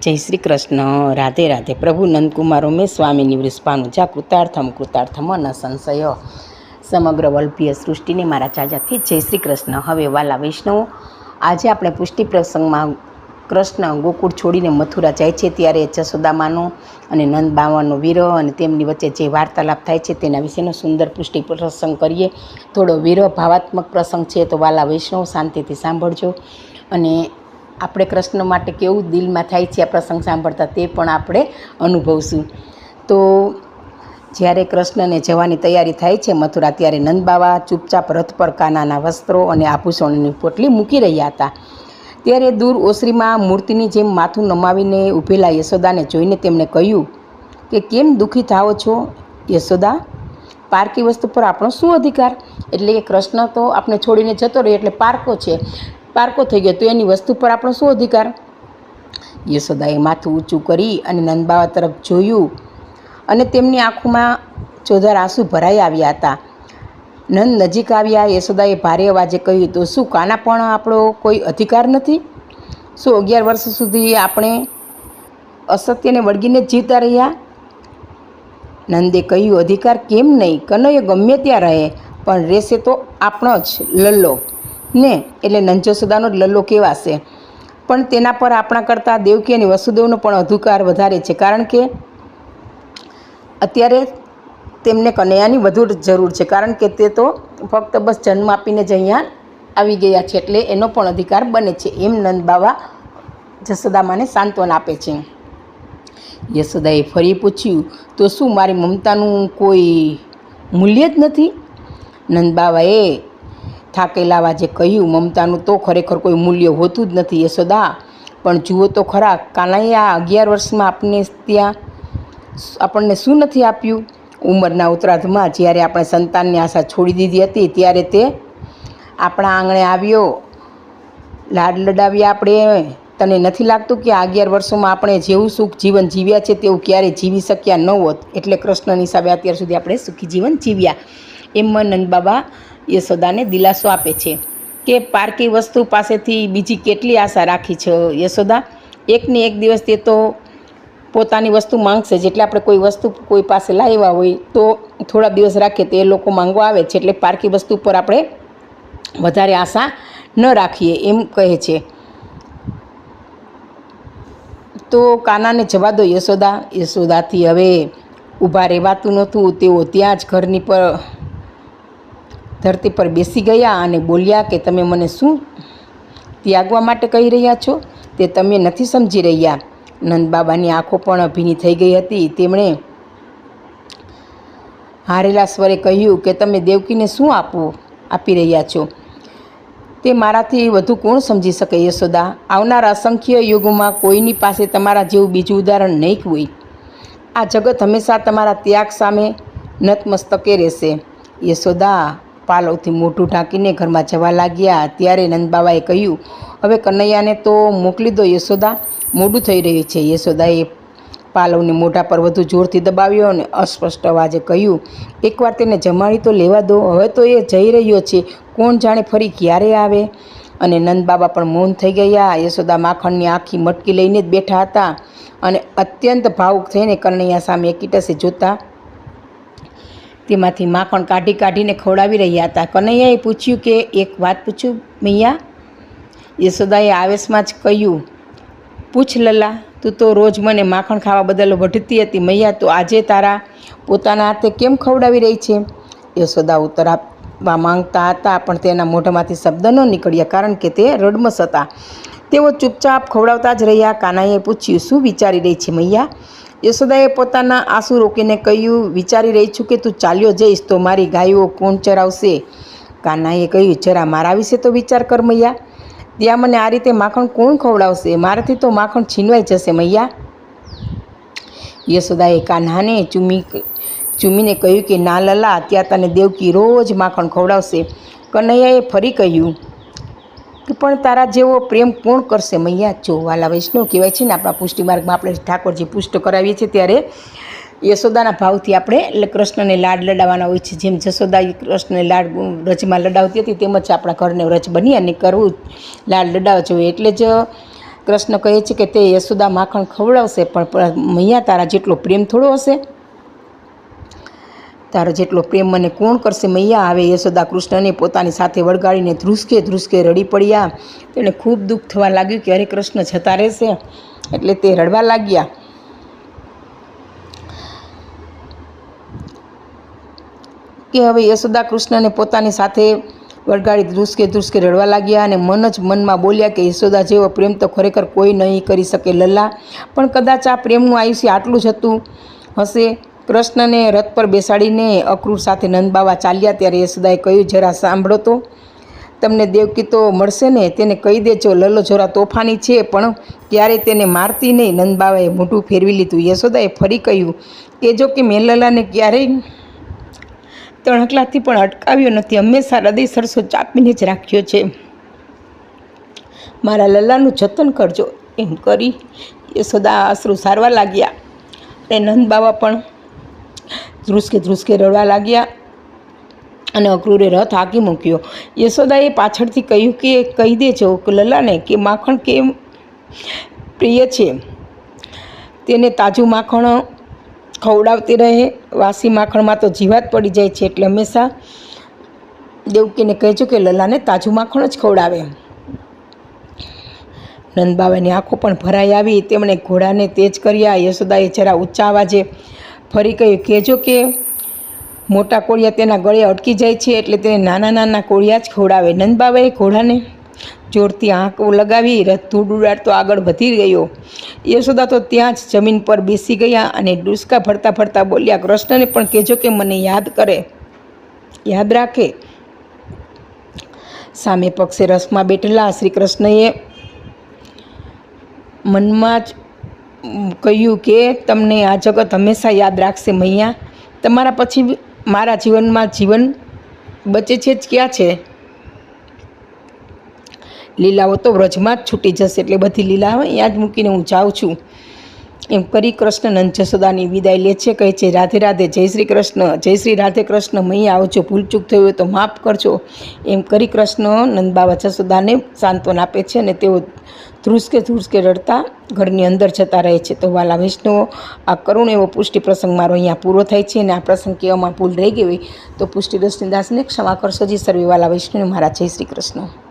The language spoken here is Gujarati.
જય શ્રી કૃષ્ણ, રાધે રાધે. પ્રભુ નંદકુમાર ઉમેશ સ્વામીની વૃષભાનુજા કૃતાર્થમ ન સંશય. સમગ્ર વલ્ભીય સૃષ્ટિને મારા ચાજાથી જય શ્રી કૃષ્ણ. હવે વાલા વૈષ્ણવો, આજે આપણે પુષ્ટિ પ્રસંગમાં કૃષ્ણ ગોકુળ છોડીને મથુરા જાય છે ત્યારે જશોદામાનો અને નંદ બાવાનો વિરહ અને તેમની વચ્ચે જે વાર્તાલાપ થાય છે તેના વિશેનો સુંદર પુષ્ટિ પ્રસંગ કરીએ. થોડો વિરહ ભાવાત્મક પ્રસંગ છે, તો વાલા વૈષ્ણવ શાંતિથી સાંભળજો. અને આપણે કૃષ્ણ માટે કેવું દિલમાં થાય છે આ પ્રસંગ સાંભળતા તે પણ આપણે અનુભવશું. તો જ્યારે કૃષ્ણને જવાની તૈયારી થાય છે મથુરા, ત્યારે નંદબાવા ચૂપચાપ રથ પર કાનાના વસ્ત્રો અને આભૂષણોની પોટલી મૂકી રહ્યા હતા. ત્યારે દૂર ઓસરીમાં મૂર્તિની જેમ માથું નમાવીને ઊભેલા યશોદાને જોઈને તેમણે કહ્યું કે કેમ દુઃખી થાઓ છો યશોદા? પારકી વસ્તુ પર આપણો શું અધિકાર? એટલે કે કૃષ્ણ તો આપણે છોડીને જતો રહ્યો એટલે પારકો છે, પારકો થઈ ગયો, તો એની વસ્તુ પર આપણો શું અધિકાર? યશોદાએ માથું ઊંચું કરી અને નંદબાવા તરફ જોયું અને તેમની આંખોમાં ચોધાર આંસુ ભરાઈ આવ્યા હતા. નંદ નજીક આવ્યા. યશોદાએ ભારે અવાજે કહ્યું, તો શું કાના પણ આપણો કોઈ અધિકાર નથી? શું 11 વર્ષ સુધી આપણે અસત્યને વળગીને જ જીવતા રહ્યા? નંદે કહ્યું, અધિકાર કેમ નહીં, કનૈયો ગમે ત્યાં રહે, પણ રહેશે તો આપણો જ લલ્લો ને, એટલે નંદ જશોદાનો જ લલ્લો કહેવાશે. પણ તેના પર આપણા કરતાં દેવકી અને વસુદેવનો પણ અધિકાર વધારે છે, કારણ કે અત્યારે તેમને કનૈયાની વધુ જરૂર છે, કારણ કે તે તો ફક્ત બસ જન્મ આપીને જ અહીંયા આવી ગયા છે, એટલે એનો પણ અધિકાર બને છે. એમ નંદ બાવા જશોદામાને સાંત્વન આપે છે. યશોદાએ ફરી પૂછ્યું, તો શું મારી મમતાનું કોઈ મૂલ્ય જ નથી? નંદ બાવાએ થાકેલા અવાજે કહ્યું, મમતાનું તો ખરેખર કોઈ મૂલ્ય હોતું જ નથી યશોદા, પણ જુઓ તો ખરા, કાનૈયા 11 વર્ષમાં આપણને શું નથી આપ્યું? ઉંમરના ઉત્તરાર્ધમાં જ્યારે આપણે સંતાનની આશા છોડી દીધી હતી ત્યારે તે આપણા આંગણે આવ્યો, લાડ લડાવ્યા આપણે. તને નથી લાગતું કે આ 11 વર્ષોમાં આપણે જેવું સુખ જીવન જીવ્યા છે તેવું ક્યારેય જીવી શક્યા ન હોત? એટલે કૃષ્ણની હિસાબે અત્યાર સુધી આપણે સુખી જીવન જીવ્યા. એમ નંદ બાબા યશોદાને દિલાસો આપે છે કે પારકી વસ્તુ પાસેથી બીજી કેટલી આશા રાખી છે યશોદા? એકને એક દિવસ તે તો પોતાની વસ્તુ માંગશે જ. એટલે આપણે કોઈ વસ્તુ કોઈ પાસે લાવ્યા હોય તો થોડા દિવસ રાખીએ તો એ લોકો માંગવા આવે છે, એટલે પારકી વસ્તુ પર આપણે વધારે આશા ન રાખીએ એમ કહે છે. તો કાનાને જવા દો યશોદા. યશોદાથી હવે ઊભા રહેવાતું નહોતું. તેઓ ત્યાં જ ઘરની પર ધરતી પર બેસી ગયા અને બોલ્યા કે તમે મને શું ત્યાગવા માટે કહી રહ્યા છો? તે તમે નથી સમજી રહ્યા. નંદ બાબાની આંખો પણ ભીની થઈ ગઈ હતી. તેમણે હારેલા સ્વરે કહ્યું કે તમે દેવકીને શું આપી રહ્યા છો? તે મારાથી વધુ કોણ સમજી શકે યશોદા? આવનારા અસંખ્ય યુગોમાં કોઈની પાસે તમારા જેવું બીજું ઉદાહરણ નહીં હોય. આ જગત હંમેશા તમારા ત્યાગ સામે નતમસ્તકે રહેશે. યશોદા પાલવથી મોઢું ઢાંકીને ઘરમાં જવા લાગ્યા. ત્યારે નંદબાવાએ કહ્યું, હવે કનૈયાને તો મોકલી દો યશોદા, મોડું થઈ રહ્યું છે. યશોદાએ પાલવને મોઢા પર વધુ જોરથી દબાવ્યો અને અસ્પષ્ટ અવાજે કહ્યું, એકવાર તેને જમાડી તો લેવા દો, હવે તો એ જઈ રહ્યો છે, કોણ જાણે ફરી ક્યારે આવે? અને નંદ બાબા પણ મૌન થઈ ગયા. યશોદા માખણની આખી મટકી લઈને જ બેઠા હતા અને અત્યંત ભાવુક થઈને કનૈયા સામે એકીટસે જોતા તેમાંથી માખણ કાઢીને ખવડાવી રહ્યા હતા. કનૈયાએ પૂછ્યું કે એક વાત પૂછું મૈયા? યશોદાએ આવેશમાં જ કહ્યું, પૂછ લલ્લા, તું તો રોજ મને માખણ ખાવા બદલ વઢતી હતી મૈયા, તો આજે તારા પોતાના હાથે કેમ ખવડાવી રહી છે? યશોદા ઉત્તર આપવા માંગતા હતા, પણ તેના મોઢામાંથી શબ્દ ન નીકળ્યા, કારણ કે તે રડમસ હતા. તેઓ ચૂપચાપ ખવડાવતા જ રહ્યા. કાનાએ પૂછ્યું, શું વિચારી રહી છે મૈયા? યશોદાએ પોતાના આંસુ રોકીને કહ્યું, વિચારી રહી છું કે તું ચાલ્યો જઈશ તો મારી ગાયો કોણ ચરાવશે? કાનાએ કહ્યું, જરા મારા વિશે તો વિચાર કર મૈયા. ત્યાં મને આ રીતે માખણ કોણ ખવડાવશે? મારાથી તો માખણ છીનવાઈ જશે મૈયા. યશોદાએ કાન્હાને ચૂમીને કહ્યું કે ના લલા, અત્યારે તને દેવકી રોજ માખણ ખવડાવશે. કનૈયાએ ફરી કહ્યું કે પણ તારા જેવો પ્રેમ કોણ કરશે મૈયા? જો વાલા વૈષ્ણવ, કહેવાય છે ને આપણા પુષ્ટિ માર્ગમાં આપણે ઠાકોરજી પુષ્ટ કરાવીએ છીએ ત્યારે યશોદાના ભાવથી આપણે કૃષ્ણને લાડ લડાવવાના હોય છે. જેમ જશોદા કૃષ્ણને લાડ રજમાં લડાવતી હતી, તેમજ આપણા ઘરને રજ બની અને કરવું લાડ લડાવવા જોઈએ. એટલે જ કૃષ્ણ કહે છે કે તે યશોદા માખણ ખવડાવશે, પણ મૈયા તારા જેટલો પ્રેમ થોડો હશે? તારો જેટલો પ્રેમ મને કોણ કરશે મૈયા? હવે યશોદા કૃષ્ણને પોતાની સાથે વળગાડીને ધ્રુસકે ધ્રુસકે રડી પડ્યા. તેને ખૂબ દુઃખ થવા લાગ્યું કે અરે કૃષ્ણ જતા રહેશે, એટલે તે રડવા લાગ્યા. કે હવે યશોદા કૃષ્ણને પોતાની સાથે વળગાડી ધ્રુસકે ધ્રુસકે રડવા લાગ્યા અને મન જ મનમાં બોલ્યા કે યશોદા જેવો પ્રેમ તો ખરેખર કોઈ નહીં કરી શકે લલ્લા, પણ કદાચ આ પ્રેમનું આયુષ્ય આટલું જ હતું હશે. કૃષ્ણને રથ પર બેસાડીને અક્રૂર સાથે નંદબાવા ચાલ્યા ત્યારે યશોદાએ કહ્યું, જરા સાંભળો તો, તમને દેવકી તો મળશે ને, તેને કહી દેજો લલ્લો જરા તોફાની છે, પણ ક્યારેય તેને મારતી નહીં. નંદબાવાએ મોઢું ફેરવી લીધું. યશોદાએ ફરી કહ્યું કે જો કે મેં લલ્લાને ક્યારેય તણખલાથી પણ અટકાવ્યો નથી, હંમેશા હૃદય સરસો ચાપીને જ રાખ્યો છે. મારા લલ્લાનું જતન કરજો. એમ કરી યશોદા આંસુ સારવા લાગ્યા અને નંદબાવા પણ ધ્રુસકે ધ્રુસકે રડવા લાગ્યા અને અક્રૂરે રથ હાંકી મૂક્યો. યશોદાએ પાછળથી કહ્યું કે કહી દેજો લલ્લાને કે માખણ કેમ પ્રિય છે, તેને તાજું માખણ ખવડાવતી રહે. વાસી માખણમાં તો જીવાત પડી જાય છે, એટલે હંમેશા દેવકીને કહેજો કે લલ્લાને તાજું માખણ જ ખવડાવે. નંદબાવાની આંખો પણ ભરાઈ આવી. તેમણે ઘોડાને તેજ કર્યા. યશોદાએ જરા ઊંચા અવાજે ફરી કહ્યું, કહેજો કે મોટા કોળિયા તેના ગળે અટકી જાય છે, એટલે તેને નાના નાના કોળિયા જ ખવડાવે. નંદબાવાએ ઘોડાને જોરથી આંખો લગાવી રથ ધૂળ ઉડાડતો આગળ વધી ગયો. યશોદા તો ત્યાં જ જમીન પર બેસી ગયા અને ડૂસકા ભરતા ભરતા બોલ્યા, કૃષ્ણને પણ કહેજો કે મને યાદ કરે, યાદ રાખે. સામે પક્ષે રસમાં બેઠેલા શ્રી કૃષ્ણએ મનમાં જ કહ્યું કે તમને આ જગત હંમેશા યાદ રાખશે મૈયા. તમારા પછી મારા જીવનમાં જીવન બચે છે જ ક્યાં છે? લીલાઓ તો વ્રજમાં જ છૂટી જશે, એટલે બધી લીલા અહીંયા જ મૂકીને હું જાઉં છું. એમ કરી કૃષ્ણ નંદ જશોદાની વિદાય લે છે. કહે છે, રાધે રાધે, જય શ્રી કૃષ્ણ, જય શ્રી રાધે કૃષ્ણ, મૈયા આવજો, ભૂલચૂક થયું હોય તો માફ કરજો. એમ કરી કૃષ્ણ નંદબાવા જશોદાને સાંત્વન આપે છે અને તેઓ ધ્રુસકે ધ્રુસકે રડતા ઘરની અંદર જતા રહે છે. તો વાલા વૈષ્ણવો, આ કરુણ એવો પુષ્ટિ પ્રસંગ મારો અહીંયા પૂરો થાય છે અને આ પ્રસંગ કહેવામાં ભૂલ રહી ગઈ હોય તો પુષ્ટિ રસનીદાસને ક્ષમા કરશો. જી સર્વે વાલા વૈષ્ણવ મારા જય શ્રી કૃષ્ણ.